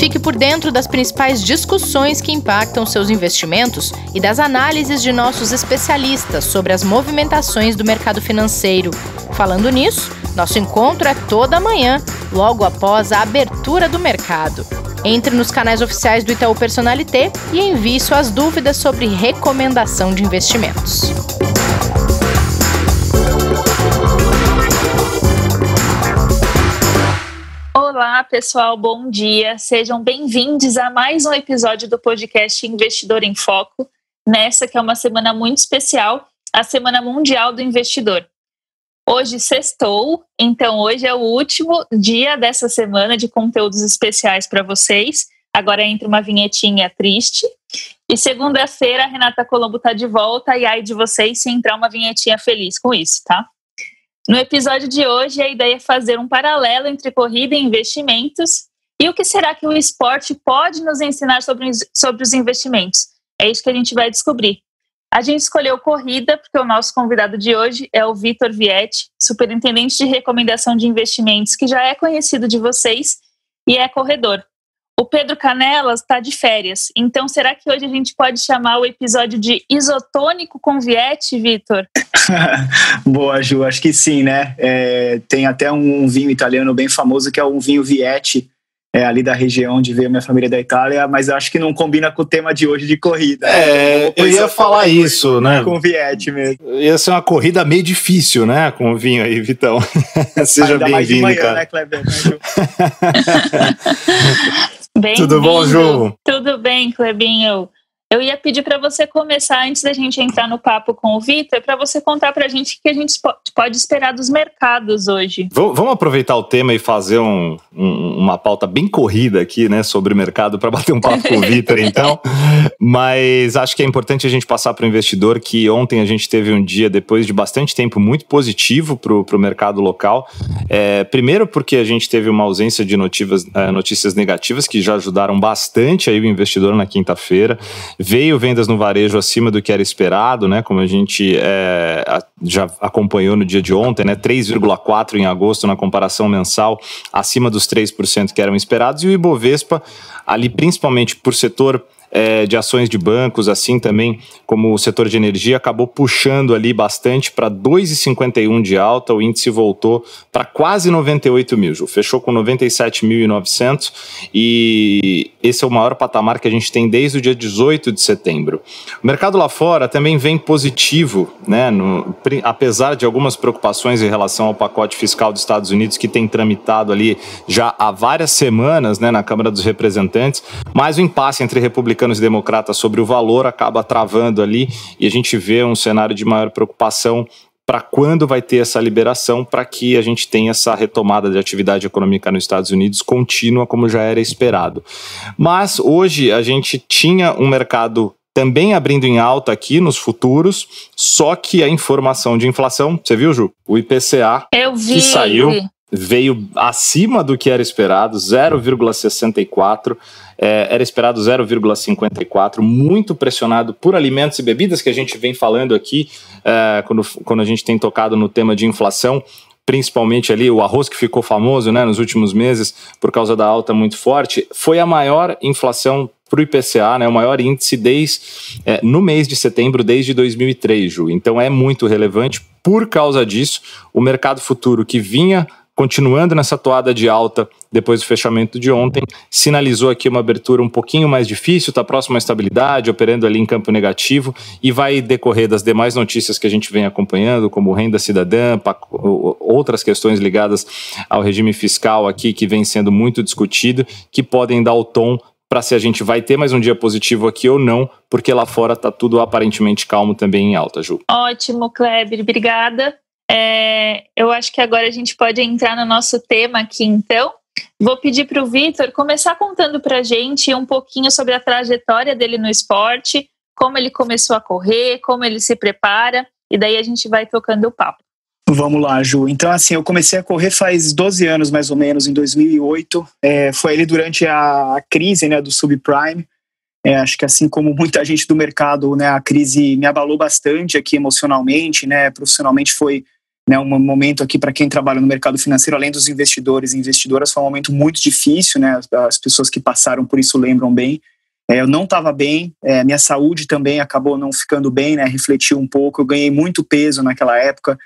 Fique por dentro das principais discussões que impactam seus investimentos e das análises de nossos especialistas sobre as movimentações do mercado financeiro. Falando nisso, nosso encontro é toda manhã, logo após a abertura do mercado. Entre nos canais oficiais do Itaú Personalité e envie suas dúvidas sobre recomendação de investimentos. Olá, pessoal, bom dia. Sejam bem-vindos a mais um episódio do podcast Investidor em Foco, nessa que é uma semana muito especial, a Semana Mundial do Investidor. Hoje sextou, então hoje é o último dia dessa semana de conteúdos especiais para vocês. Agora entra uma vinhetinha triste. E segunda-feira a Renata Colombo está de volta e aí de vocês se entrar uma vinhetinha feliz com isso, tá? No episódio de hoje, a ideia é fazer um paralelo entre corrida e investimentos e o que será que o esporte pode nos ensinar sobre os investimentos. É isso que a gente vai descobrir. A gente escolheu corrida porque o nosso convidado de hoje é o Vitor Vietti, superintendente de recomendação de investimentos, que já é conhecido de vocês e é corredor. O Pedro Canelas está de férias, então será que hoje a gente pode chamar o episódio de Isotônico com Vietti, Vitor? Boa, Ju, acho que sim, né? Tem até um vinho italiano bem famoso que é o vinho Vietti, ali da região onde veio minha família da Itália, mas eu acho que não combina com o tema de hoje de corrida. Eu ia falar isso, né? Com o Vietti mesmo. Ia ser uma corrida meio difícil, né? Com o vinho aí, Vitão. Seja bem-vindo, cara. Né, Kleber? Ju? Tudo bom, Ju? Tudo bem, Clebinho. Eu ia pedir para você começar, antes da gente entrar no papo com o Vitor, para você contar para a gente o que a gente pode esperar dos mercados hoje. Vamos aproveitar o tema e fazer uma pauta bem corrida aqui, né, sobre o mercado, para bater um papo com o Vitor, então. Mas acho que é importante a gente passar para o investidor que ontem a gente teve um dia, depois de bastante tempo, muito positivo para o mercado local. Primeiro porque a gente teve uma ausência de notícias negativas que já ajudaram bastante aí o investidor na quinta-feira. Veio vendas no varejo acima do que era esperado, né? Como a gente já acompanhou no dia de ontem, né? 3,4% em agosto na comparação mensal, acima dos 3% que eram esperados. E o Ibovespa, ali principalmente por setor de ações de bancos, assim também como o setor de energia, acabou puxando ali bastante para 2,51 de alta, o índice voltou para quase 98 mil, Ju. Fechou com 97.900 e esse é o maior patamar que a gente tem desde o dia 18 de setembro. O mercado lá fora também vem positivo, né, apesar de algumas preocupações em relação ao pacote fiscal dos Estados Unidos que tem tramitado ali já há várias semanas, né, na Câmara dos Representantes, mas o impasse entre republicanos e democratas sobre o valor acaba travando ali e a gente vê um cenário de maior preocupação para quando vai ter essa liberação, para que a gente tenha essa retomada de atividade econômica nos Estados Unidos contínua, como já era esperado. Mas hoje a gente tinha um mercado também abrindo em alta aqui nos futuros, só que a informação de inflação, você viu, Ju? O IPCA que saiu veio acima do que era esperado, 0,64%. Era esperado 0,54%, muito pressionado por alimentos e bebidas, que a gente vem falando aqui, quando a gente tem tocado no tema de inflação, principalmente ali o arroz que ficou famoso, né, nos últimos meses por causa da alta muito forte. Foi a maior inflação para o IPCA, né, o maior índice no mês de setembro desde 2003, Ju. Então é muito relevante. Por causa disso, o mercado futuro que vinha continuando nessa toada de alta depois do fechamento de ontem, sinalizou aqui uma abertura um pouquinho mais difícil, está próximo à estabilidade, operando ali em campo negativo e vai decorrer das demais notícias que a gente vem acompanhando, como renda cidadã, outras questões ligadas ao regime fiscal aqui que vem sendo muito discutido, que podem dar o tom para se a gente vai ter mais um dia positivo aqui ou não, porque lá fora está tudo aparentemente calmo também em alta, Ju. Ótimo, Kleber, obrigada. Eu acho que agora a gente pode entrar no nosso tema aqui, então. Vou pedir para o Vitor começar contando para a gente um pouquinho sobre a trajetória dele no esporte, como ele começou a correr, como ele se prepara, e daí a gente vai tocando o papo. Vamos lá, Ju. Então, assim, eu comecei a correr faz 12 anos, mais ou menos, em 2008. Foi ali durante a crise, né, do subprime. Acho que assim como muita gente do mercado, né, a crise me abalou bastante aqui emocionalmente, né, profissionalmente foi né, um momento aqui para quem trabalha no mercado financeiro, além dos investidores e investidoras, foi um momento muito difícil, né, as pessoas que passaram por isso lembram bem. Eu não estava bem, minha saúde também acabou não ficando bem, né, refletiu um pouco, eu ganhei muito peso naquela época,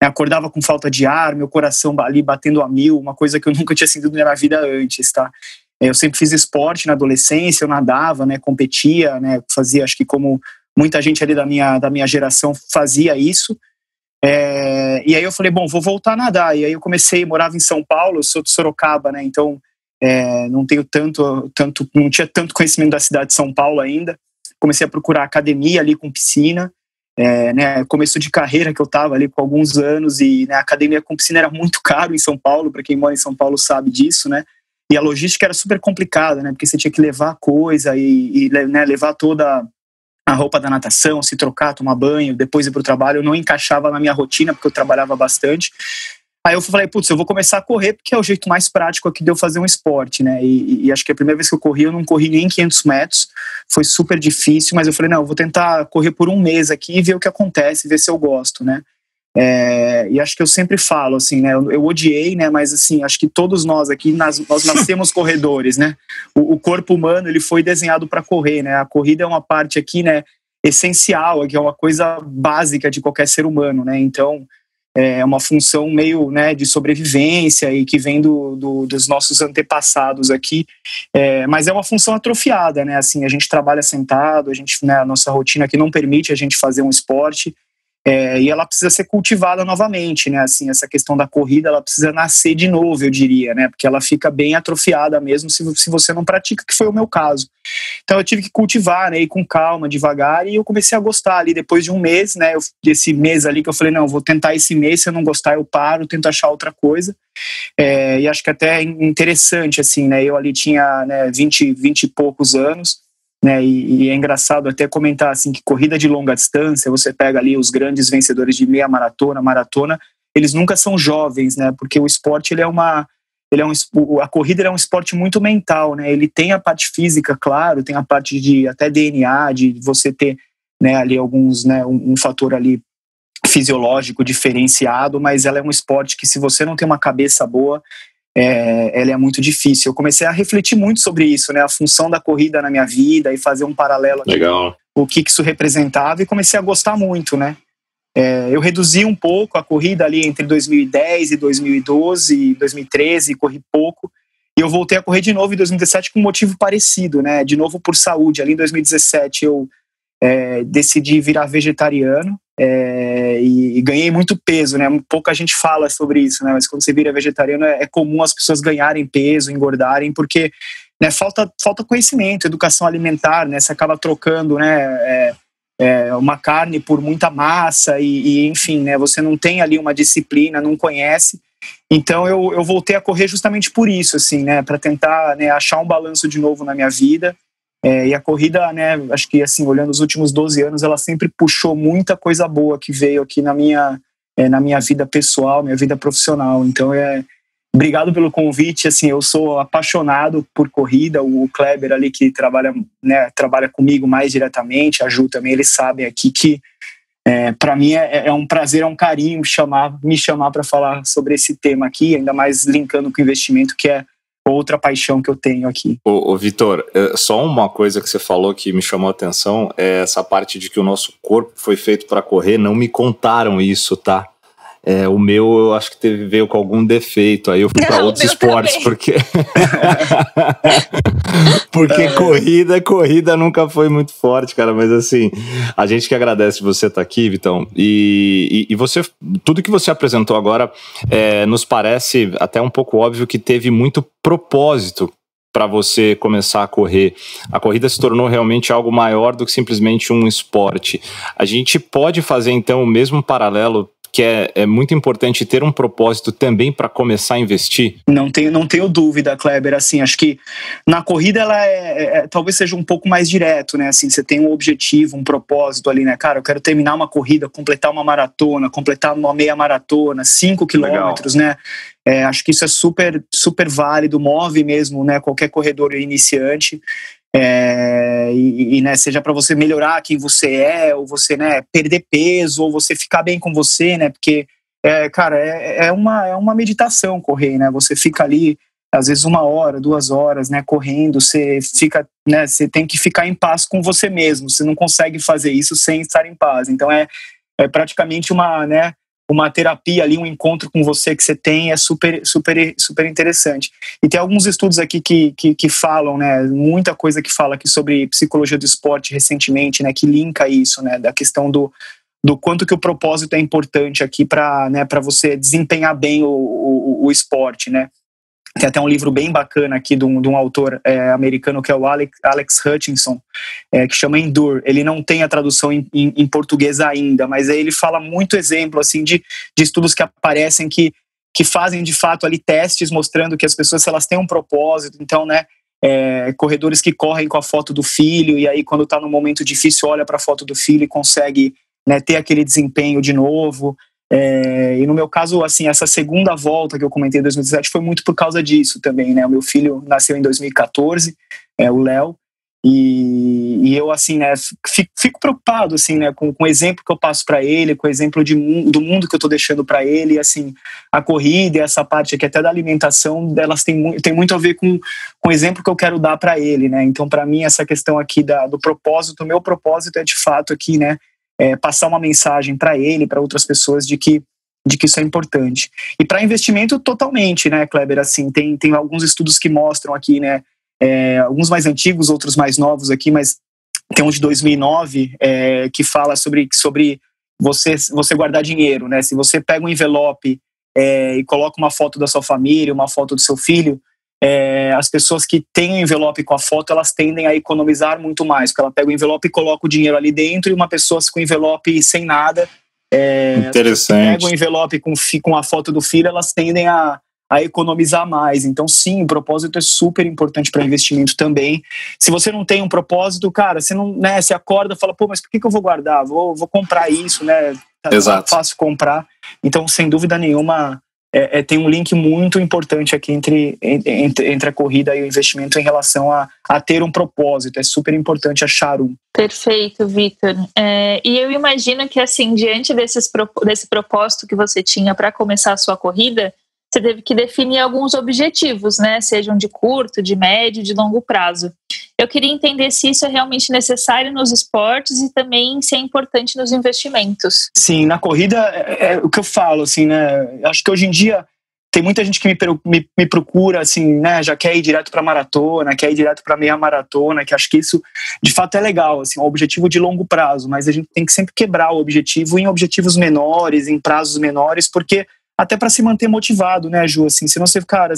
acordava com falta de ar, meu coração ali batendo a 1000, uma coisa que eu nunca tinha sentido na minha vida antes, tá? Eu sempre fiz esporte na adolescência, eu nadava, né, competia, né, fazia, acho que como muita gente ali da minha geração fazia isso. E aí eu falei, bom, vou voltar a nadar. E aí eu morava em São Paulo, eu sou de Sorocaba, né, então não tenho não tinha tanto conhecimento da cidade de São Paulo ainda. Comecei a procurar academia ali com piscina, né, começo de carreira que eu estava ali com alguns anos, e né, a academia com piscina era muito caro em São Paulo, para quem mora em São Paulo sabe disso, né, e a logística era super complicada, né, porque você tinha que levar coisa né, levar toda a roupa da natação, se trocar, tomar banho, depois ir para o trabalho. Eu não encaixava na minha rotina, porque eu trabalhava bastante. Aí eu falei, putz, eu vou começar a correr, porque é o jeito mais prático aqui de eu fazer um esporte, né? E acho que a primeira vez que eu não corri nem 500 metros, foi super difícil, mas eu falei, não, eu vou tentar correr por um mês aqui e ver o que acontece, ver se eu gosto, né? E acho que eu sempre falo, assim, né? Eu odiei, né? Mas, assim, acho que todos nós aqui, nós nascemos corredores, né? O corpo humano, ele foi desenhado para correr, né? A corrida é uma parte aqui, né? Essencial, que é uma coisa básica de qualquer ser humano, né? Então, é uma função meio, né, de sobrevivência e que vem dos nossos antepassados aqui, mas é uma função atrofiada, né, assim, a gente trabalha sentado, né, a nossa rotina aqui não permite a gente fazer um esporte, e ela precisa ser cultivada novamente, né, assim, essa questão da corrida, ela precisa nascer de novo, eu diria, né, porque ela fica bem atrofiada mesmo se você não pratica, que foi o meu caso. Então eu tive que cultivar, né, ir com calma, devagar, e eu comecei a gostar ali, depois de um mês, né, esse mês ali que eu falei, não, vou tentar esse mês, se eu não gostar eu paro, tento achar outra coisa, e acho que até é interessante, assim, né, eu ali tinha, né, 20 e poucos anos, né, e é engraçado até comentar assim que corrida de longa distância, você pega ali os grandes vencedores de meia maratona, eles nunca são jovens, né, porque o esporte a corrida é um esporte muito mental, né, ele tem a parte física, claro, tem a parte de até DNA, de você ter, né, ali alguns, né, um fator ali fisiológico diferenciado, mas ela é um esporte que se você não tem uma cabeça boa, ela é muito difícil. Eu comecei a refletir muito sobre isso, né, a função da corrida na minha vida e fazer um paralelo aqui, legal, o que isso representava, e comecei a gostar muito, né. Eu reduzi um pouco a corrida ali entre 2010 e 2012, 2013, corri pouco, e eu voltei a correr de novo em 2017 com um motivo parecido, né, de novo por saúde. Ali em 2017 eu decidi virar vegetariano, e ganhei muito peso, né? Pouca gente fala sobre isso, né? Mas quando você vira vegetariano é comum as pessoas ganharem peso, engordarem, porque, né, falta conhecimento, educação alimentar, né? Você acaba trocando, né, uma carne por muita massa e enfim, né? Você não tem ali uma disciplina, não conhece. Então eu voltei a correr justamente por isso, assim, né? Para tentar, né, achar um balanço de novo na minha vida. E a corrida, né, acho que assim, olhando os últimos 12 anos, ela sempre puxou muita coisa boa que veio aqui na minha vida pessoal, minha vida profissional. Então, obrigado pelo convite, assim, eu sou apaixonado por corrida. O Kleber ali que trabalha comigo mais diretamente, a Ju também, eles sabem aqui que para mim é um prazer, é um carinho me chamar para falar sobre esse tema aqui, ainda mais linkando com o investimento, que é outra paixão que eu tenho aqui. Ô Vitor, só uma coisa que você falou que me chamou a atenção é essa parte de que o nosso corpo foi feito para correr. Não me contaram isso, tá? O meu eu acho que veio com algum defeito, aí eu fui para outros esportes, também. porque corrida nunca foi muito forte, cara, mas assim, a gente que agradece você estar aqui, Vitão, e você, tudo que você apresentou agora nos parece até um pouco óbvio que teve muito propósito para você começar a correr. A corrida se tornou realmente algo maior do que simplesmente um esporte. A gente pode fazer então o mesmo paralelo, que é muito importante ter um propósito também para começar a investir? Não tenho dúvida, Kleber. Assim, acho que na corrida ela talvez seja um pouco mais direto, né? Assim, você tem um objetivo, um propósito ali, né? Cara, eu quero terminar uma corrida, completar uma maratona, completar uma meia maratona, 5 quilômetros, né? Acho que isso é super, super válido, move mesmo, né, qualquer corredor iniciante. Né, seja para você melhorar quem você é, ou você, né, perder peso, ou você ficar bem com você, né, porque cara, é uma meditação correr, né? Você fica ali, às vezes 1 hora, 2 horas, né, correndo, você fica, né, você tem que ficar em paz com você mesmo, você não consegue fazer isso sem estar em paz. Então é praticamente uma terapia ali, um encontro com você que você tem, é super, super, super interessante. E tem alguns estudos aqui que falam, né, muita coisa que fala aqui sobre psicologia do esporte recentemente, né, que linka isso, né, da questão do quanto que o propósito é importante aqui para, né, para você desempenhar bem o esporte, né. Tem até um livro bem bacana aqui de um autor americano que é o Alex Hutchinson, que chama Endure. Ele não tem a tradução em português ainda, mas aí ele fala muito exemplo assim, de estudos que aparecem que fazem de fato ali testes mostrando que as pessoas, se elas têm um propósito, então, né, corredores que correm com a foto do filho e aí quando está num momento difícil olha para a foto do filho e consegue, né, ter aquele desempenho de novo. E no meu caso, assim, essa segunda volta que eu comentei em 2017 foi muito por causa disso também, né? O meu filho nasceu em 2014, o Léo, e eu, assim, né, fico preocupado, assim, né, com o exemplo que eu passo para ele, com o exemplo do mundo que eu tô deixando para ele, assim, a corrida e essa parte aqui até da alimentação, elas tem muito a ver com o exemplo que eu quero dar para ele, né? Então, para mim, essa questão aqui do propósito, o meu propósito é de fato aqui, né, passar uma mensagem para ele, para outras pessoas de que isso é importante. E para investimento, totalmente, né, Kleber? Assim, tem alguns estudos que mostram aqui, né, alguns mais antigos, outros mais novos aqui, mas tem um de 2009 que fala sobre você guardar dinheiro, né? Se você pega um envelope e coloca uma foto da sua família, uma foto do seu filho, as pessoas que têm o envelope com a foto, elas tendem a economizar muito mais, porque ela pega o envelope e coloca o dinheiro ali dentro, e uma pessoa com o envelope sem nada, interessante, pega o envelope com a foto do filho, elas tendem a economizar mais. Então sim, o propósito é super importante para investimento também. Se você não tem um propósito, cara, você não, né, você acorda e fala, pô, mas por que eu vou guardar? Vou comprar isso, né? Exato. Fácil comprar. Então, sem dúvida nenhuma, tem um link muito importante aqui entre a corrida e o investimento em relação a ter um propósito. É super importante achar um. Perfeito, Vitor. E eu imagino que, assim, diante desse propósito que você tinha para começar a sua corrida, você teve que definir alguns objetivos, né? Sejam de curto, de médio, de longo prazo. Eu queria entender se isso é realmente necessário nos esportes e também se é importante nos investimentos. Sim, na corrida é o que eu falo, assim, né? Acho que hoje em dia tem muita gente que me procura, assim, né? Já quer ir direto para maratona, quer ir direto para meia maratona, que acho que isso de fato é legal, assim, um objetivo de longo prazo, mas a gente tem que sempre quebrar o objetivo em objetivos menores, em prazos menores, porque até para se manter motivado, né, Ju? Assim, se não você, cara,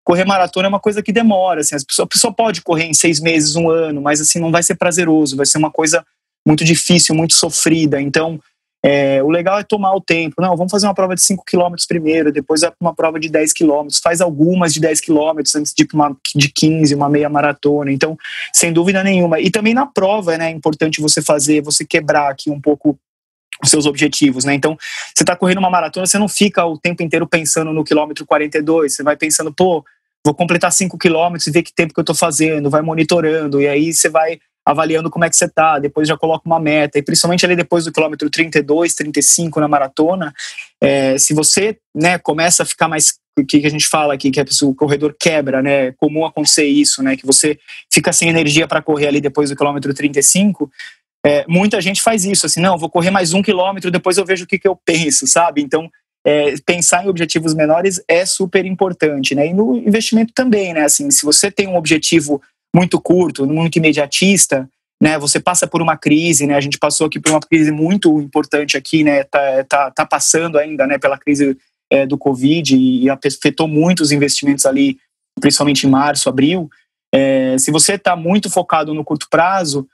correr maratona é uma coisa que demora, assim, a pessoa pode correr em 6 meses, 1 ano, mas assim, não vai ser prazeroso, vai ser uma coisa muito difícil, muito sofrida. Então, o legal é tomar o tempo. Não, vamos fazer uma prova de 5 km primeiro, depois uma prova de 10 km, faz algumas de 10 km antes de uma de 15, uma meia maratona. Então, sem dúvida nenhuma. E também na prova, né, é importante você quebrar aqui um pouco os seus objetivos, né? Então, você está correndo uma maratona, você não fica o tempo inteiro pensando no quilômetro 42, você vai pensando, pô, vou completar 5 quilômetros e ver que tempo que eu estou fazendo, vai monitorando, e aí você vai avaliando como é que você está, depois já coloca uma meta, e principalmente ali depois do quilômetro 32, 35 na maratona, se você, né, começa a ficar mais, o que a gente fala aqui, que o corredor quebra, né, é comum acontecer isso, né, que você fica sem energia para correr ali depois do quilômetro 35, muita gente faz isso, assim, não, vou correr mais 1 quilômetro, depois eu vejo o que eu penso, sabe? Então, pensar em objetivos menores é super importante, né? E no investimento também, né? Assim, se você tem um objetivo muito curto, muito imediatista, né? Você passa por uma crise, né? A gente passou aqui por uma crise muito importante aqui, né? Tá passando ainda, né? Pela crise do Covid e afetou muito os investimentos ali, principalmente em março, abril. Se você está muito focado no curto prazo,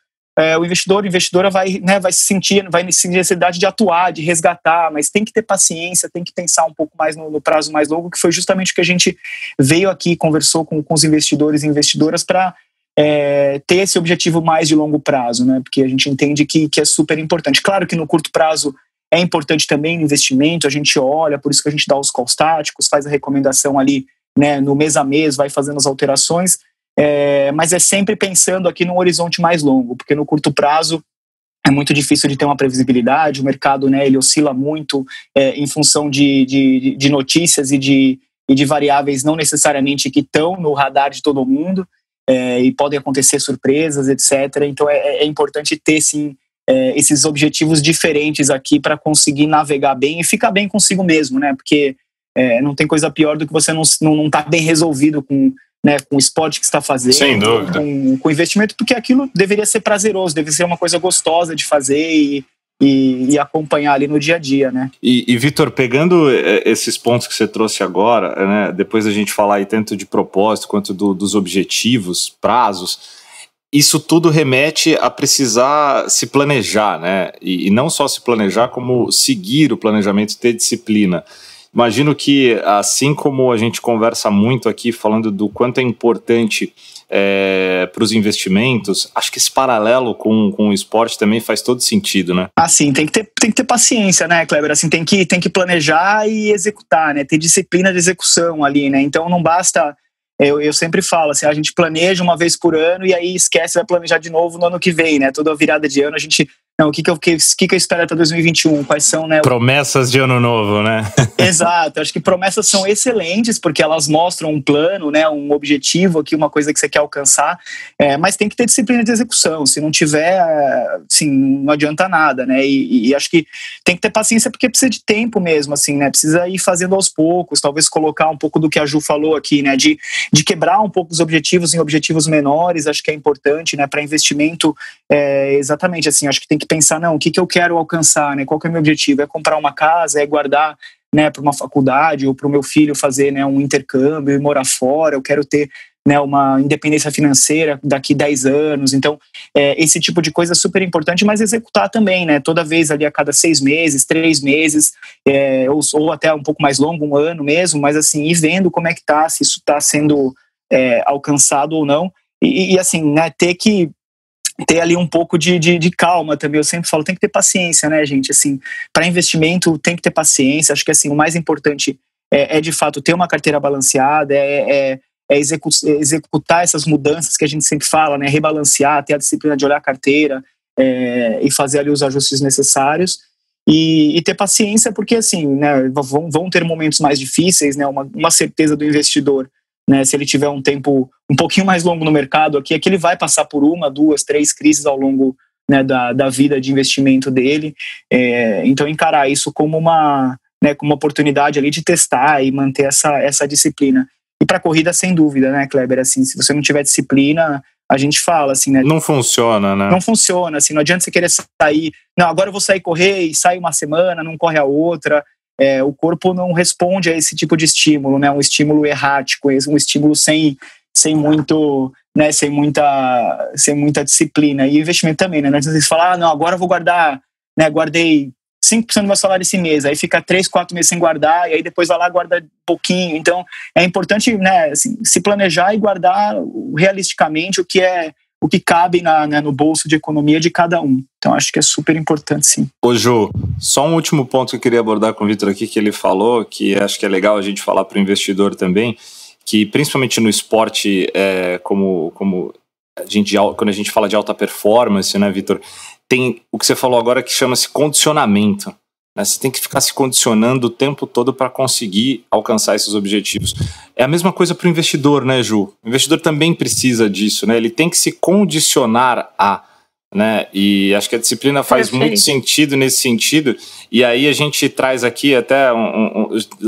o investidor, a investidora vai sentir necessidade de atuar, de resgatar, mas tem que ter paciência, tem que pensar um pouco mais no prazo mais longo, que foi justamente o que a gente veio aqui, conversou com os investidores e investidoras para ter esse objetivo mais de longo prazo, né? Porque a gente entende que é super importante. Claro que no curto prazo é importante também no investimento, a gente olha, por isso que a gente dá os calls táticos, faz a recomendação ali, né, no mês a mês, vai fazendo as alterações, mas é sempre pensando aqui num horizonte mais longo, porque no curto prazo é muito difícil de ter uma previsibilidade, o mercado, né, ele oscila muito em função de notícias e de variáveis não necessariamente que estão no radar de todo mundo, e podem acontecer surpresas, etc. Então é importante ter, sim, esses objetivos diferentes aqui para conseguir navegar bem e ficar bem consigo mesmo, né? Porque não tem coisa pior do que você não estar bem resolvido com o esporte que está fazendo, sem dúvida, com o investimento, porque aquilo deveria ser prazeroso, deveria ser uma coisa gostosa de fazer e acompanhar ali no dia a dia, né? E Vitor, pegando esses pontos que você trouxe agora, né, depois da gente falar aí tanto de propósito quanto dos objetivos, prazos, isso tudo remete a precisar se planejar, né? E não só se planejar, como seguir o planejamento e ter disciplina. Imagino que, assim como a gente conversa muito aqui, falando do quanto é importante para os investimentos, acho que esse paralelo com o esporte também faz todo sentido, né? Sim, tem que ter paciência, né, Kleber? Assim, tem que planejar e executar, né? Ter disciplina de execução ali, né? Então não basta... Eu sempre falo, assim, a gente planeja uma vez por ano e aí esquece, vai planejar de novo no ano que vem, né? Toda virada de ano a gente... Não, o que eu espero até 2021? Quais são, né? Promessas de ano novo, né? Exato, acho que promessas são excelentes porque elas mostram um plano, né? Um objetivo aqui, uma coisa que você quer alcançar, mas tem que ter disciplina de execução. Se não tiver, assim, não adianta nada, né? E acho que tem que ter paciência porque precisa de tempo mesmo, assim, né? Precisa ir fazendo aos poucos, talvez colocar um pouco do que a Ju falou aqui, né? De quebrar um pouco os objetivos em objetivos menores, acho que é importante, né? Para investimento, exatamente assim, acho que tem que pensar, não, o que eu quero alcançar, né? Qual que é o meu objetivo? É comprar uma casa, é guardar, né, para uma faculdade ou para o meu filho fazer, né, um intercâmbio e morar fora, eu quero ter, né, uma independência financeira daqui 10 anos, então esse tipo de coisa é super importante, mas executar também, né, toda vez ali a cada 6 meses, 3 meses, ou até um pouco mais longo, 1 ano mesmo, mas assim, ir vendo como é que tá, se isso está sendo alcançado ou não, e assim, né, ter ali um pouco de calma também. Eu sempre falo, tem que ter paciência, né, gente? Assim, para investimento tem que ter paciência. Acho que assim, o mais importante é de fato ter uma carteira balanceada, executar essas mudanças que a gente sempre fala, né? Rebalancear, ter a disciplina de olhar a carteira e fazer ali os ajustes necessários. E ter paciência, porque assim, né, vão ter momentos mais difíceis, né? Uma certeza do investidor, né, se ele tiver um tempo um pouquinho mais longo no mercado aqui, é que ele vai passar por 1, 2, 3 crises ao longo, né, da vida de investimento dele. Então encarar isso como uma oportunidade ali de testar e manter essa disciplina. E para a corrida, sem dúvida, né, Kleber? Assim, se você não tiver disciplina, a gente fala assim, né? Não funciona, né? Não funciona, assim, não adianta você querer sair, não, agora eu vou sair correr e sai uma semana, não corre a outra. O corpo não responde a esse tipo de estímulo, né? Um estímulo errático, um estímulo sem muito, né? Sem muita disciplina. E investimento também, né? Não adianta você falar, não, agora eu vou guardar, né? Guardei 5% do meu salário esse mês, aí fica 3, 4 meses sem guardar, e aí depois vai lá e guarda pouquinho. Então, é importante, né, assim, se planejar e guardar realisticamente o que cabe no bolso de economia de cada um. Então, acho que é super importante, sim. Ô Ju, só um último ponto que eu queria abordar com o Vitor aqui, que ele falou, que acho que é legal a gente falar para o investidor também, que principalmente no esporte, como quando a gente fala de alta performance, né, Vitor, tem o que você falou agora que chama-se condicionamento. Né? Você tem que ficar se condicionando o tempo todo para conseguir alcançar esses objetivos. É a mesma coisa para o investidor, né, Ju? O investidor também precisa disso, né? Ele tem que se condicionar a, né? E acho que a disciplina faz muito sentido nesse sentido. E aí a gente traz aqui até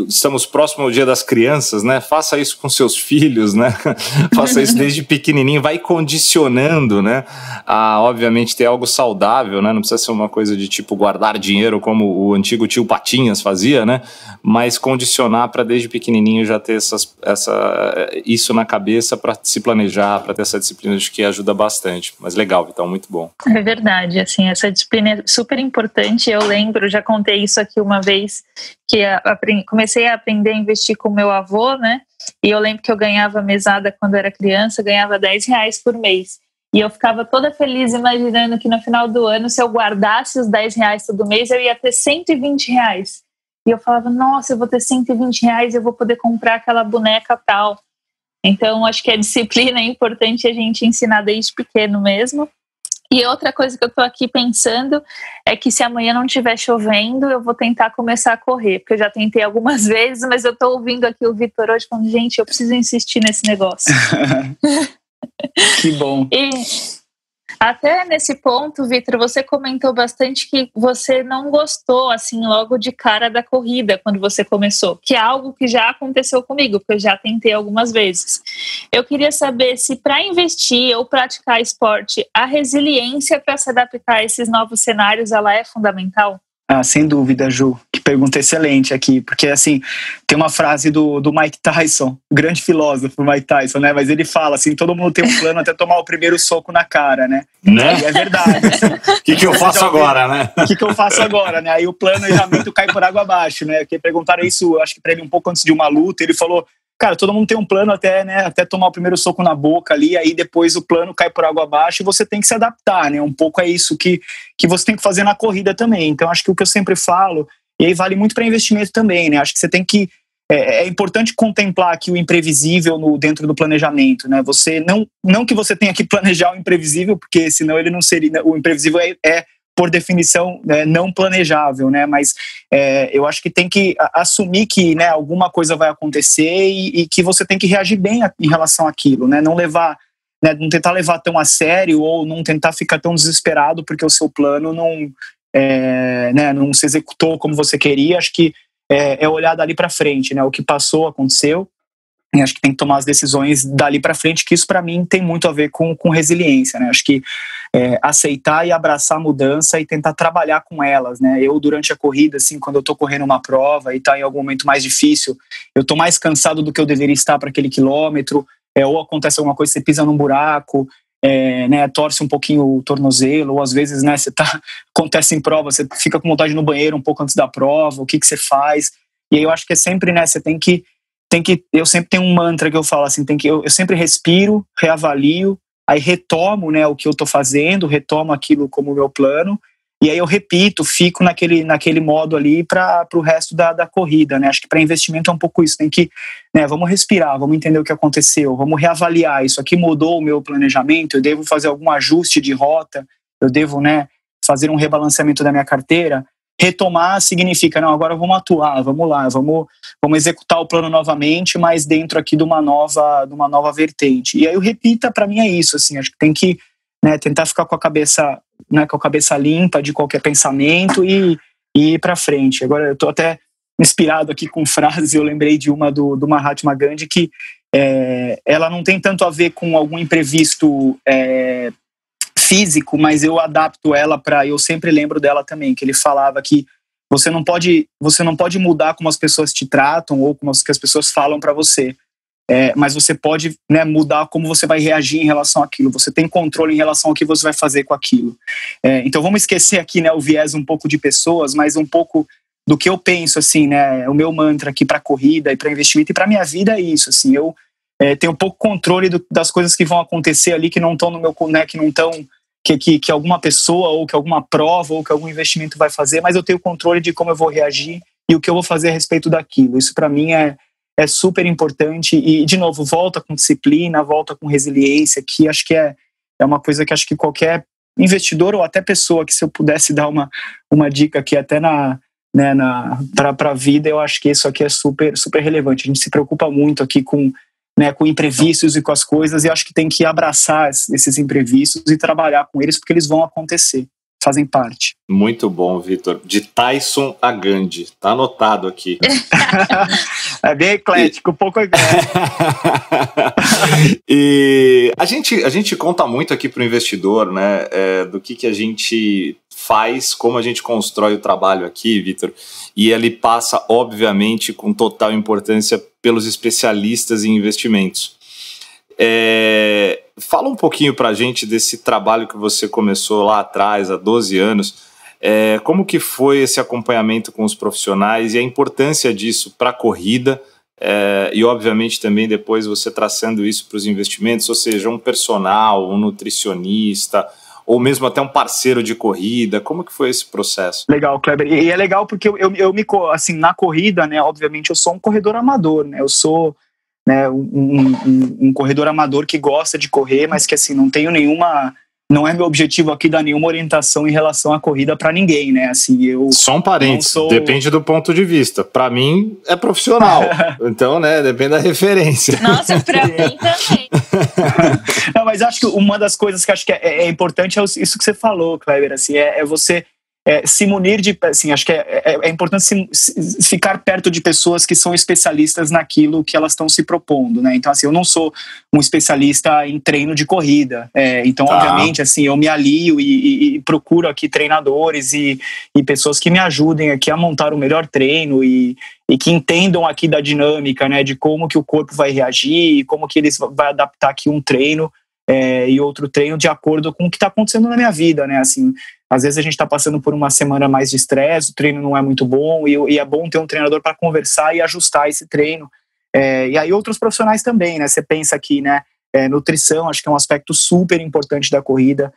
estamos próximo ao Dia das Crianças, né? Faça isso com seus filhos, né? Faça isso desde pequenininho, vai condicionando, né? A, obviamente, ter algo saudável, né? Não precisa ser uma coisa de tipo guardar dinheiro como o antigo tio Patinhas fazia, né? Mas condicionar para desde pequenininho já ter isso na cabeça para se planejar, para ter essa disciplina, acho que ajuda bastante. Mas legal, Vitão, muito bom. É verdade, assim, essa disciplina é super importante. Eu lembro, já contei isso aqui uma vez, que comecei a aprender a investir com meu avô, né? E eu lembro que eu ganhava mesada quando era criança, ganhava R$10 por mês. E eu ficava toda feliz imaginando que no final do ano, se eu guardasse os R$10 todo mês, eu ia ter R$120. E eu falava, nossa, eu vou ter R$120 e eu vou poder comprar aquela boneca tal. Então, acho que a disciplina é importante a gente ensinar desde pequeno mesmo. E outra coisa que eu tô aqui pensando é que se amanhã não estiver chovendo, eu vou tentar começar a correr, porque eu já tentei algumas vezes, mas eu tô ouvindo aqui o Vitor hoje falando, gente, eu preciso insistir nesse negócio. Que bom. E até nesse ponto, Vitor, você comentou bastante que você não gostou, assim, logo de cara da corrida quando você começou, que é algo que já aconteceu comigo, porque eu já tentei algumas vezes. Eu queria saber se para investir ou praticar esporte, a resiliência para se adaptar a esses novos cenários, ela é fundamental? Sem dúvida, Ju. Que pergunta excelente aqui, porque assim, tem uma frase do Mike Tyson, grande filósofo Mike Tyson, né? Mas ele fala assim, todo mundo tem um plano até tomar o primeiro soco na cara, né? E é verdade. O que eu faço agora, né? O que eu faço agora, né? Aí o planejamento cai por água abaixo, né? Porque perguntaram isso, acho que pra ele um pouco antes de uma luta, ele falou, cara, todo mundo tem um plano até, né, até tomar o primeiro soco na boca ali, aí depois o plano cai por água abaixo e você tem que se adaptar, né? Um pouco é isso que você tem que fazer na corrida também. Então, acho que o que eu sempre falo, e aí vale muito para investimento também, né? Acho que você tem que... É importante contemplar aqui o imprevisível dentro do planejamento, né? Você não que você tenha que planejar o imprevisível, porque senão ele não seria... O imprevisível é por definição, não planejável, né? Mas eu acho que tem que assumir que, né, alguma coisa vai acontecer e que você tem que reagir bem em relação àquilo, né? Não levar, né, não tentar levar tão a sério ou não tentar ficar tão desesperado porque o seu plano não se executou como você queria. Acho que é olhar dali para frente, né? O que passou, aconteceu. E acho que tem que tomar as decisões dali para frente, que isso para mim tem muito a ver com resiliência, né? Acho que aceitar e abraçar a mudança e tentar trabalhar com elas, né? Eu, durante a corrida, assim, quando eu tô correndo uma prova e tá em algum momento mais difícil, eu tô mais cansado do que eu deveria estar para aquele quilômetro, ou acontece alguma coisa, você pisa num buraco, né, torce um pouquinho o tornozelo, ou às vezes, né, acontece em prova, você fica com vontade no banheiro um pouco antes da prova, o que você faz? E aí eu acho que é sempre, né, você tem que eu sempre tenho um mantra que eu falo assim, eu sempre respiro, reavalio, aí retomo, né, o que eu tô fazendo, retomo aquilo como meu plano, e aí eu repito, fico naquele modo ali para o resto da corrida, né? Acho que para investimento é um pouco isso, tem que, né, vamos respirar, vamos entender o que aconteceu, vamos reavaliar, isso aqui mudou o meu planejamento, eu devo fazer algum ajuste de rota, eu devo, né, fazer um rebalanceamento da minha carteira. Retomar significa, não, agora vamos atuar, vamos lá, vamos executar o plano novamente, mas dentro aqui de uma nova vertente. E aí o repita, para mim é isso, assim, acho que tem que, né, tentar ficar com a cabeça limpa de qualquer pensamento e ir para frente. Agora eu tô até inspirado aqui com frases, eu lembrei de uma do Mahatma Gandhi, que ela não tem tanto a ver com algum imprevisto físico, mas eu adapto ela eu sempre lembro dela também, que ele falava que você não pode mudar como as pessoas te tratam ou como que as pessoas falam para você, mas você pode, né, mudar como você vai reagir em relação àquilo, você tem controle em relação ao que você vai fazer com aquilo. Então vamos esquecer aqui, né, o viés um pouco de pessoas, mas um pouco do que eu penso, assim, né, o meu mantra aqui para corrida e para investimento e para minha vida é isso, assim, eu tenho pouco controle das coisas que vão acontecer ali, que não estão no meu, né, que não estão que alguma pessoa ou que alguma prova ou que algum investimento vai fazer, mas eu tenho controle de como eu vou reagir e o que eu vou fazer a respeito daquilo. Isso para mim é super importante e, de novo, volta com disciplina, volta com resiliência, que acho que é uma coisa que acho que qualquer investidor ou até pessoa, que se eu pudesse dar uma dica aqui até para a vida, eu acho que isso aqui é super, super relevante. A gente se preocupa muito aqui com imprevistos e com as coisas, e acho que tem que abraçar esses imprevistos e trabalhar com eles, porque eles vão acontecer, fazem parte. Muito bom, Vitor. De Tyson a Gandhi, tá anotado aqui. É bem eclético, um pouco eclético. E a gente conta muito aqui para o investidor, né, do que a gente faz, como a gente constrói o trabalho aqui, Vitor, e ele passa, obviamente, com total importância pelos especialistas em investimentos. Fala um pouquinho para a gente desse trabalho que você começou lá atrás, há 12 anos, como que foi esse acompanhamento com os profissionais e a importância disso para a corrida, e obviamente também depois você traçando isso para os investimentos, ou seja, um personal, um nutricionista, ou mesmo até um parceiro de corrida, como que foi esse processo? Legal, Kleber, e é legal porque eu assim, na corrida, né, obviamente eu sou um corredor amador, né, eu sou, né, um corredor amador que gosta de correr, mas que assim, não tenho nenhuma não é meu objetivo aqui dar nenhuma orientação em relação à corrida para ninguém, né? Assim, só um parênteses, depende do ponto de vista. Para mim é profissional, então, né? Depende da referência. Nossa, para mim também. Não, mas acho que uma das coisas que acho que é importante é isso que você falou, Kleber. Assim, é você se munir de, assim, acho que é importante ficar perto de pessoas que são especialistas naquilo que elas estão se propondo, né? Então, assim, eu não sou um especialista em treino de corrida, então, obviamente, assim, eu me alio e procuro aqui treinadores e pessoas que me ajudem aqui a montar o melhor treino e que entendam aqui da dinâmica, né, de como que o corpo vai reagir e como que eles vai adaptar aqui um treino e outro treino de acordo com o que está acontecendo na minha vida, né? Assim, às vezes a gente está passando por uma semana mais de estresse, o treino não é muito bom e é bom ter um treinador para conversar e ajustar esse treino. E aí outros profissionais também, né? Você pensa aqui, né? Nutrição, acho que é um aspecto super importante da corrida.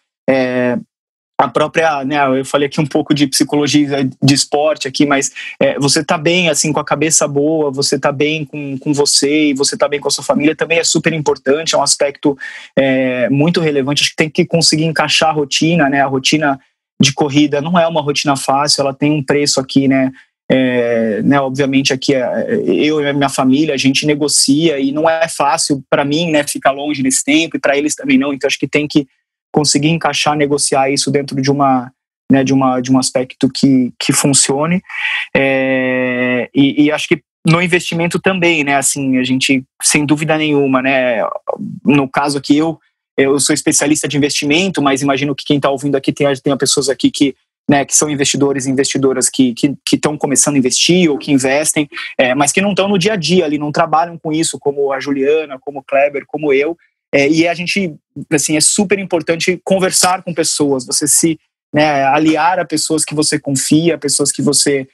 A própria, né? Eu falei aqui um pouco de psicologia de esporte aqui, mas você tá bem, assim, com a cabeça boa, você tá bem com você e você tá bem com a sua família também é super importante, é um aspecto muito relevante. Acho que tem que conseguir encaixar a rotina, né? A rotina de corrida não é uma rotina fácil, ela tem um preço aqui, né? Obviamente aqui eu e a minha família, a gente negocia e não é fácil para mim, né, ficar longe nesse tempo e para eles também não, então acho que tem que conseguir encaixar, negociar isso dentro de um aspecto que funcione, e acho que no investimento também, né, assim, a gente, sem dúvida nenhuma, né, no caso aqui eu sou especialista de investimento, mas imagino que quem está ouvindo aqui tem pessoas aqui que são investidores e investidoras que estão começando a investir ou que investem, mas que não estão no dia a dia ali, não trabalham com isso, como a Juliana, como o Kleber, como eu, e a gente, assim, é super importante conversar com pessoas, você se aliar a pessoas que você confia, pessoas que você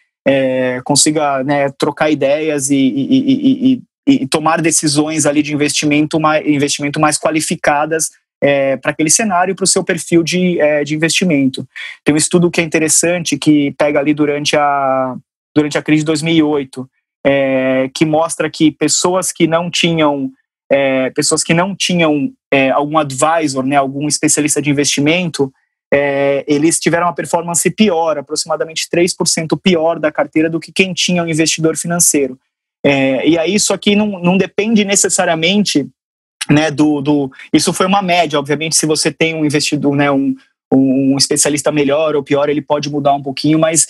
consiga, né, trocar ideias e tomar decisões ali de investimento mais qualificadas para aquele cenário, para o seu perfil de investimento. Tem um estudo que é interessante, que pega ali durante a crise de 2008, que mostra que pessoas que não tinham algum advisor, né, algum especialista de investimento, eles tiveram uma performance pior, aproximadamente 3% pior da carteira do que quem tinha um investidor financeiro. E aí isso aqui não depende necessariamente, né, isso foi uma média, obviamente, se você tem um investidor, né, um especialista melhor ou pior, ele pode mudar um pouquinho, mas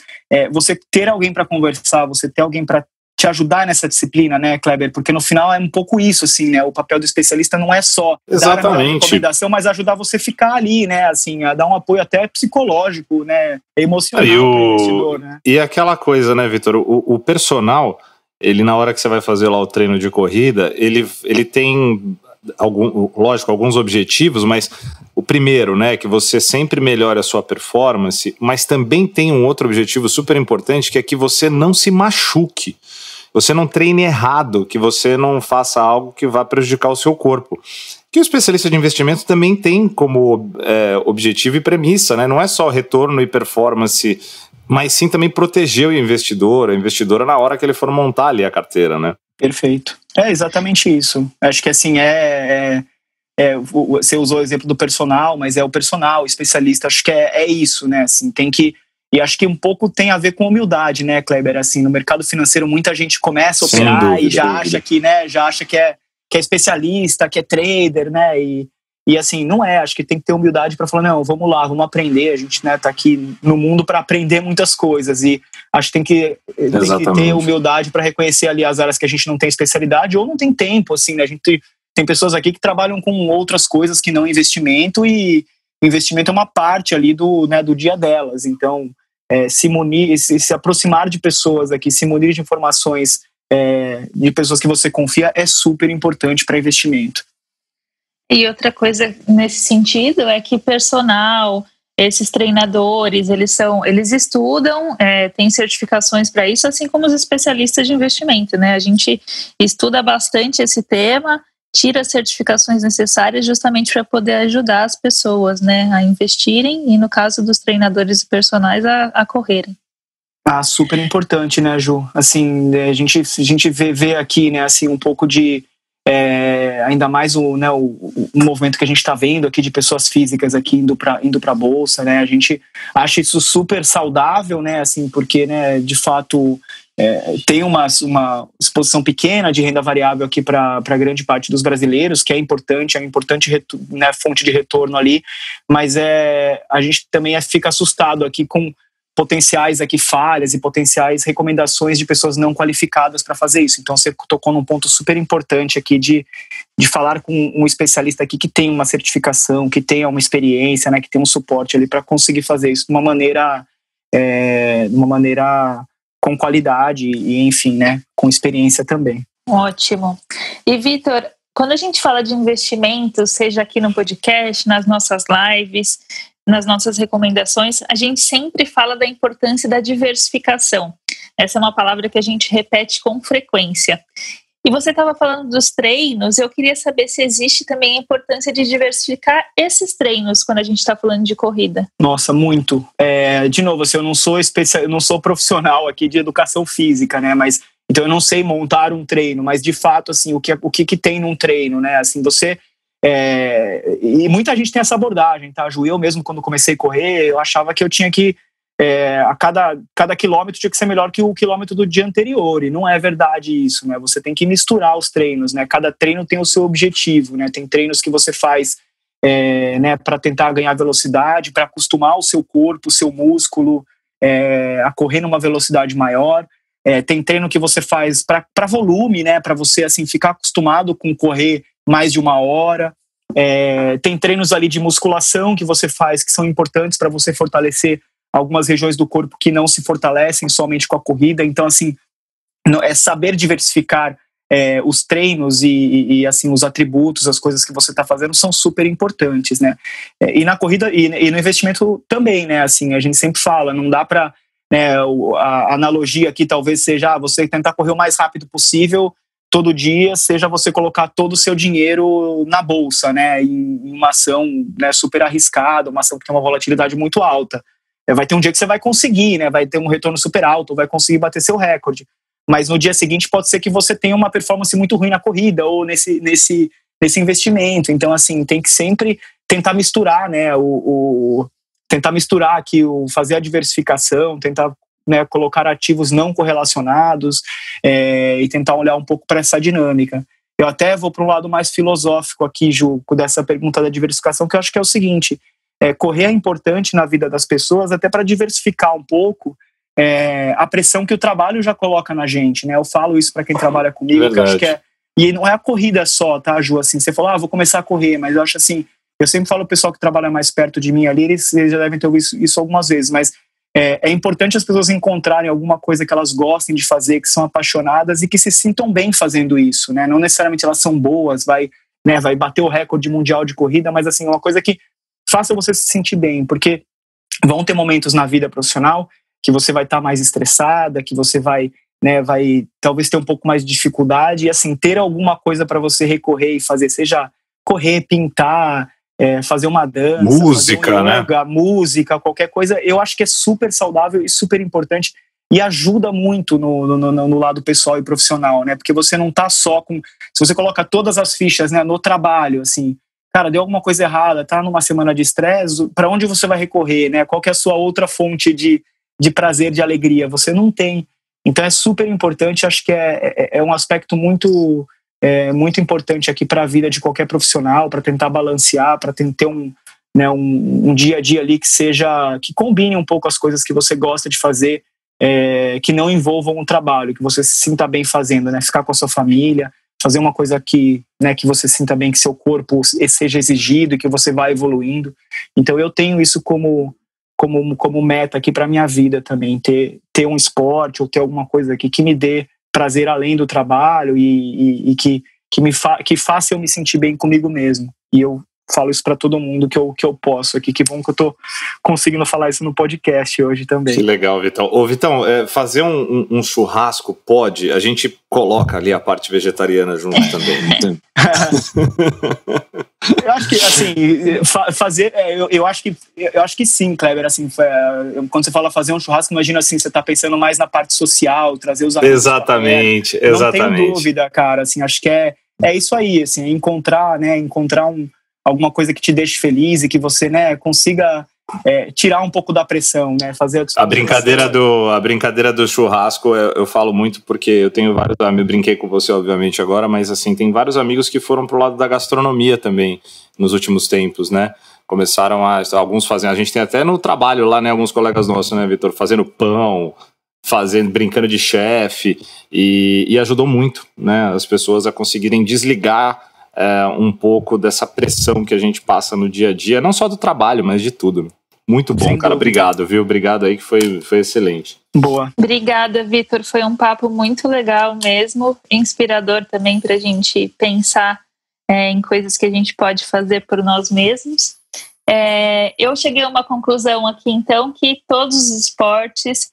você ter alguém para conversar, você ter alguém para te ajudar nessa disciplina, né, Kleber? Porque no final é um pouco isso, assim, né? O papel do especialista não é só dar uma recomendação, mas ajudar você a ficar ali, né? Assim, a dar um apoio até psicológico, né? Emocional para o investidor, né? E aquela coisa, né, Vitor? O personal, ele na hora que você vai fazer lá o treino de corrida, ele tem alguns objetivos, mas o primeiro, né, que você sempre melhore a sua performance, mas também tem um outro objetivo super importante, que é que você não se machuque. Você não treine errado, que você não faça algo que vá prejudicar o seu corpo. Que o especialista de investimento também tem como objetivo e premissa, né? Não é só retorno e performance, mas sim também proteger o investidor, a investidora, na hora que ele for montar ali a carteira, né? Perfeito. É exatamente isso. Acho que assim, você usou o exemplo do personal, mas o personal, o especialista, acho que é isso, né? Assim, tem que... E acho que um pouco tem a ver com humildade, né, Kleber? Assim, no mercado financeiro, muita gente começa a operar e já acha que é especialista, que é trader, né? E assim, não é. Acho que tem que ter humildade para falar, não, vamos lá, vamos aprender. A gente, né, tá aqui no mundo para aprender muitas coisas. E acho que tem que ter humildade para reconhecer ali as áreas que a gente não tem especialidade ou não tem tempo, assim, né? A gente tem pessoas aqui que trabalham com outras coisas que não investimento, e investimento é uma parte ali do dia delas. Então, se munir, se aproximar de pessoas aqui, se munir de informações de pessoas que você confia é super importante para investimento. E outra coisa nesse sentido é que personal, esses treinadores, eles estudam, têm certificações para isso, assim como os especialistas de investimento, né? A gente estuda bastante esse tema, tira as certificações necessárias justamente para poder ajudar as pessoas, né, a investirem e, no caso dos treinadores e personagens, a correrem. Super importante, né, Ju? Assim, a gente vê aqui, né, assim, um pouco de ainda mais o movimento que a gente está vendo aqui de pessoas físicas aqui indo para a bolsa, né? A gente acha isso super saudável, né? Assim, porque, né, de fato, tem uma exposição pequena de renda variável aqui para grande parte dos brasileiros, que é importante né, fonte de retorno ali, mas a gente também fica assustado aqui com potenciais aqui falhas e potenciais recomendações de pessoas não qualificadas para fazer isso. Então você tocou num ponto super importante aqui de falar com um especialista aqui que tem uma certificação, que tenha uma experiência, né, que tem um suporte ali para conseguir fazer isso de uma maneira com qualidade e, enfim, né, com experiência também. Ótimo. E, Vitor, quando a gente fala de investimentos, seja aqui no podcast, nas nossas lives, nas nossas recomendações, a gente sempre fala da importância da diversificação. Essa é uma palavra que a gente repete com frequência. E você estava falando dos treinos, eu queria saber se existe também a importância de diversificar esses treinos quando a gente está falando de corrida. Nossa, muito. De novo, assim, eu não sou profissional aqui de educação física, né? Mas então eu não sei montar um treino, mas de fato, assim, o que tem num treino, né? Assim, você e muita gente tem essa abordagem, tá, Ju? Eu mesmo, quando comecei a correr, eu achava que eu tinha que a cada quilômetro tinha que ser melhor que o quilômetro do dia anterior, e não é verdade isso, né? Você tem que misturar os treinos, né? Cada treino tem o seu objetivo, né? Tem treinos que você faz né, para tentar ganhar velocidade, para acostumar o seu corpo, o seu músculo a correr numa velocidade maior. Tem treino que você faz para volume, né? Para você, assim, ficar acostumado com correr mais de 1 hora. Tem treinos ali de musculação que você faz que são importantes para você fortalecer algumas regiões do corpo que não se fortalecem somente com a corrida. Então, assim, saber diversificar os treinos e assim, os atributos, as coisas que você está fazendo são super importantes, né? E na corrida e no investimento também, né? Assim, a gente sempre fala, não dá para, né, a analogia aqui talvez seja você tentar correr o mais rápido possível todo dia, seja você colocar todo o seu dinheiro na bolsa, né, em uma ação, né, super arriscada, uma ação que tem uma volatilidade muito alta. Vai ter um dia que você vai conseguir, né, vai ter um retorno super alto, vai conseguir bater seu recorde, mas no dia seguinte pode ser que você tenha uma performance muito ruim na corrida ou nesse investimento. Então, assim, tem que sempre tentar misturar, né, tentar misturar aqui, fazer a diversificação, tentar, né, colocar ativos não correlacionados e tentar olhar um pouco para essa dinâmica. Eu até vou para um lado mais filosófico aqui, Ju, dessa pergunta da diversificação, que eu acho que é o seguinte: correr é importante na vida das pessoas até para diversificar um pouco a pressão que o trabalho já coloca na gente, né? Eu falo isso para quem trabalha comigo, que eu acho que e não é a corrida só, tá, Ju? Assim, você falou, vou começar a correr, mas eu acho assim, eu sempre falo pro pessoal que trabalha mais perto de mim ali, eles já devem ter ouvido isso algumas vezes, mas é importante as pessoas encontrarem alguma coisa que elas gostem de fazer, que são apaixonadas e que se sintam bem fazendo isso, né? Não necessariamente elas são boas, vai bater o recorde mundial de corrida, mas assim, uma coisa que faça você se sentir bem, porque vão ter momentos na vida profissional que você vai estar mais estressada, que você vai talvez ter um pouco mais de dificuldade, e assim, ter alguma coisa para você recorrer e fazer, seja correr, pintar, fazer uma dança, música, fazer yoga, né? Música, qualquer coisa, eu acho que é super saudável e super importante e ajuda muito no lado pessoal e profissional, né? Porque você não tá só com... Se você coloca todas as fichas, né, no trabalho, assim, cara, deu alguma coisa errada, tá numa semana de estresse, para onde você vai recorrer, né? Qual que é a sua outra fonte de prazer, de alegria? Você não tem. Então é super importante, acho que é um aspecto muito importante aqui para a vida de qualquer profissional, para tentar balancear, para ter um dia a dia ali que combine um pouco as coisas que você gosta de fazer, que não envolvam o trabalho, que você se sinta bem fazendo, né? Ficar com a sua família, fazer uma coisa que você sinta bem, que seu corpo seja exigido e que você vai evoluindo. Então eu tenho isso como meta aqui para minha vida também, ter um esporte ou ter alguma coisa aqui que me dê prazer além do trabalho e que faça eu me sentir bem comigo mesmo. E eu falo isso para todo mundo que eu posso aqui. Que bom que eu tô conseguindo falar isso no podcast hoje também. Que legal, Vitão. Ô, Vitão, fazer um churrasco pode? A gente coloca ali a parte vegetariana junto também. Eu acho que, assim, fazer... Eu acho que sim, Kleber. Assim, quando você fala fazer um churrasco, imagina assim, você tá pensando mais na parte social, trazer os amigos. Exatamente. Não tem dúvida, cara. Assim, acho que é isso aí, assim, encontrar alguma coisa que te deixe feliz e que você, né, consiga tirar um pouco da pressão, né, fazer a brincadeira do churrasco, eu falo muito porque eu tenho vários amigos, brinquei com você obviamente agora, mas assim, tem vários amigos que foram pro lado da gastronomia também nos últimos tempos, né, começaram alguns fazendo, a gente tem até no trabalho lá, né, alguns colegas nossos, né, Vitor, fazendo pão, brincando de chefe, e ajudou muito, né, as pessoas a conseguirem desligar um pouco dessa pressão que a gente passa no dia a dia, não só do trabalho, mas de tudo. Muito bom, cara, obrigado, viu? Obrigado aí, que foi excelente. Boa. Obrigada, Vitor, foi um papo muito legal mesmo, inspirador também pra gente pensar em coisas que a gente pode fazer por nós mesmos. Eu cheguei a uma conclusão aqui, então, que todos os esportes,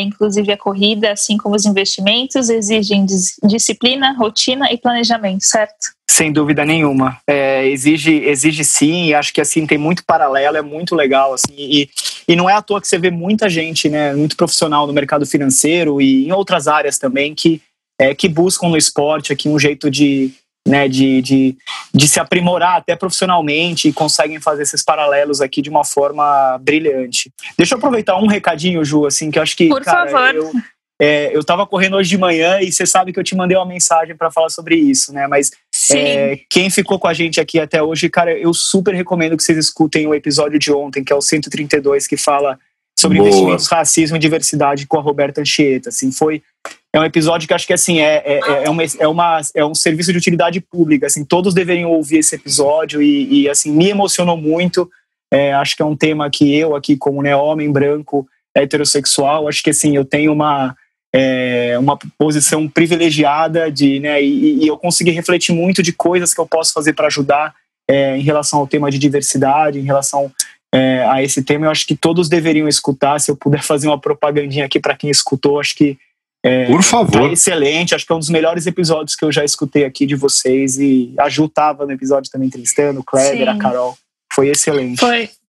inclusive a corrida, assim como os investimentos, exigem disciplina, rotina e planejamento, certo? Sem dúvida nenhuma. Exige sim, e acho que assim tem muito paralelo, é muito legal, assim, e não é à toa que você vê muita gente, né, muito profissional no mercado financeiro e em outras áreas também que buscam no esporte aqui um jeito de se aprimorar até profissionalmente e conseguem fazer esses paralelos aqui de uma forma brilhante. Deixa eu aproveitar um recadinho, Ju, assim, que eu acho que, por favor. Eu tava correndo hoje de manhã e você sabe que eu te mandei uma mensagem para falar sobre isso, né? Mas quem ficou com a gente aqui até hoje, cara, eu super recomendo que vocês escutem o episódio de ontem, que é o 132, que fala sobre investimentos, racismo e diversidade com a Roberta Anchieta. Assim, é um episódio que acho que assim, é um serviço de utilidade pública. Assim, todos deveriam ouvir esse episódio e assim, me emocionou muito. Acho que é um tema que eu aqui, como homem branco, heterossexual, acho que assim, eu tenho uma posição privilegiada e eu consegui refletir muito de coisas que eu posso fazer para ajudar em relação ao tema de diversidade, em relação a esse tema. Eu acho que todos deveriam escutar. Se eu puder fazer uma propagandinha aqui para quem escutou, acho que por favor. Tá excelente, acho que é um dos melhores episódios que eu já escutei aqui de vocês, e a Ju tava no episódio também entrevistando, o Kleber, a Carol, foi excelente.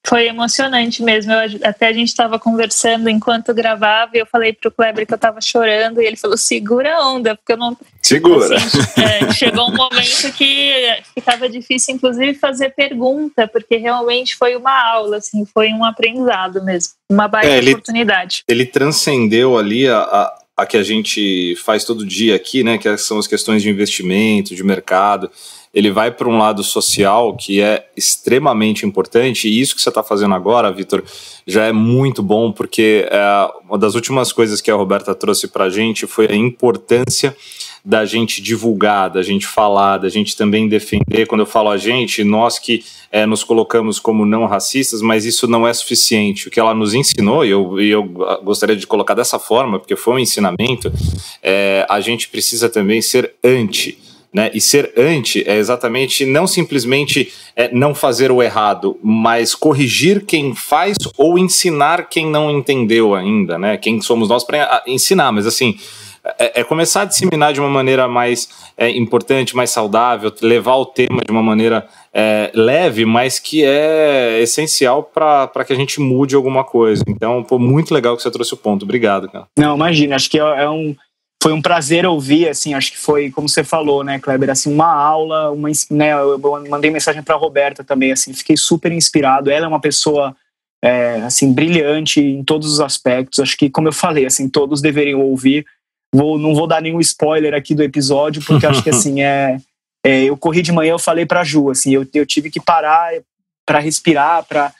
Foi emocionante mesmo. Até a gente estava conversando enquanto gravava e eu falei pro Kleber que eu estava chorando e ele falou, segura a onda, porque eu não... Segura! Assim, chegou um momento que ficava difícil, inclusive, fazer pergunta, porque realmente foi uma aula, assim, foi um aprendizado mesmo, uma baita oportunidade. Ele transcendeu ali a que a gente faz todo dia aqui, né, que são as questões de investimento, de mercado. Ele vai para um lado social que é extremamente importante, e isso que você está fazendo agora, Vitor, já é muito bom, porque uma das últimas coisas que a Roberta trouxe para a gente foi a importância da gente divulgar, da gente falar, da gente também defender. Quando eu falo a gente, nós que nos colocamos como não racistas, mas isso não é suficiente. O que ela nos ensinou, e eu gostaria de colocar dessa forma, porque foi um ensinamento, a gente precisa também ser anti, né? E ser anti é exatamente não simplesmente não fazer o errado, mas corrigir quem faz ou ensinar quem não entendeu ainda, né? Quem somos nós para ensinar, mas assim, começar a disseminar de uma maneira mais importante, mais saudável, levar o tema de uma maneira leve, mas que é essencial para que a gente mude alguma coisa. Então, muito legal que você trouxe o ponto. Obrigado, cara. Não, imagina, acho que foi um prazer ouvir, assim, acho que foi, como você falou, né, Kleber, assim, uma aula, né, eu mandei mensagem para a Roberta também, assim, fiquei super inspirado. Ela é uma pessoa, assim, brilhante em todos os aspectos. Acho que, como eu falei, assim, todos deveriam ouvir. Não vou dar nenhum spoiler aqui do episódio, porque acho que, assim, eu corri de manhã, eu falei para a Ju, assim, eu tive que parar para respirar, para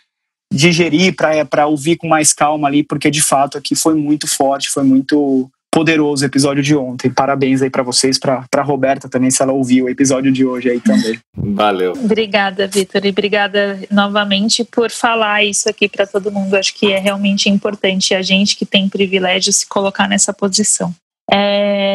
digerir, para ouvir com mais calma ali, porque, de fato, aqui foi muito forte, foi muito poderoso o episódio de ontem. Parabéns aí para vocês, para Roberta também, se ela ouviu o episódio de hoje aí também. Valeu. Obrigada, Vitor, e obrigada novamente por falar isso aqui para todo mundo. Acho que é realmente importante a gente que tem privilégio se colocar nessa posição.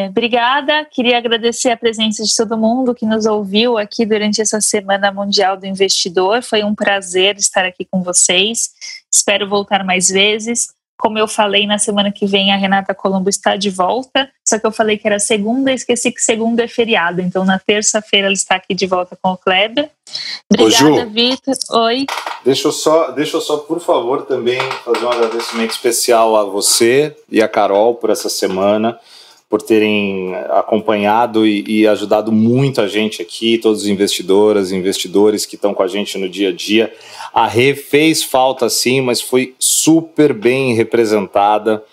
Obrigada, queria agradecer a presença de todo mundo que nos ouviu aqui durante essa Semana Mundial do Investidor. Foi um prazer estar aqui com vocês, espero voltar mais vezes. Como eu falei, na semana que vem a Renata Colombo está de volta, só que eu falei que era segunda e esqueci que segunda é feriado, então na terça-feira ela está aqui de volta com o Kleber. Obrigada, Vitor. Oi. Deixa eu só, por favor, também fazer um agradecimento especial a você e a Carol por essa semana, por terem acompanhado e ajudado muito a gente aqui, todos os investidoras e investidores que estão com a gente no dia a dia. A Rê fez falta sim, mas foi super bem representada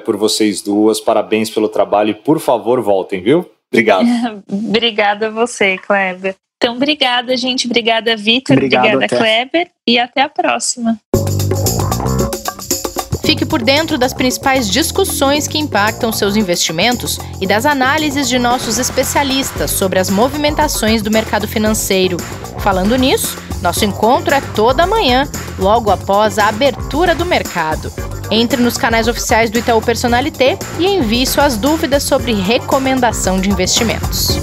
por vocês duas. Parabéns pelo trabalho e, por favor, voltem, viu? Obrigado. Obrigada a você, Kleber. Então, obrigada, gente. Obrigada, Vitor. Obrigada, Kleber. E até a próxima. Fique por dentro das principais discussões que impactam seus investimentos e das análises de nossos especialistas sobre as movimentações do mercado financeiro. Falando nisso, nosso encontro é toda manhã, logo após a abertura do mercado. Entre nos canais oficiais do Itaú Personalité e envie suas dúvidas sobre recomendação de investimentos.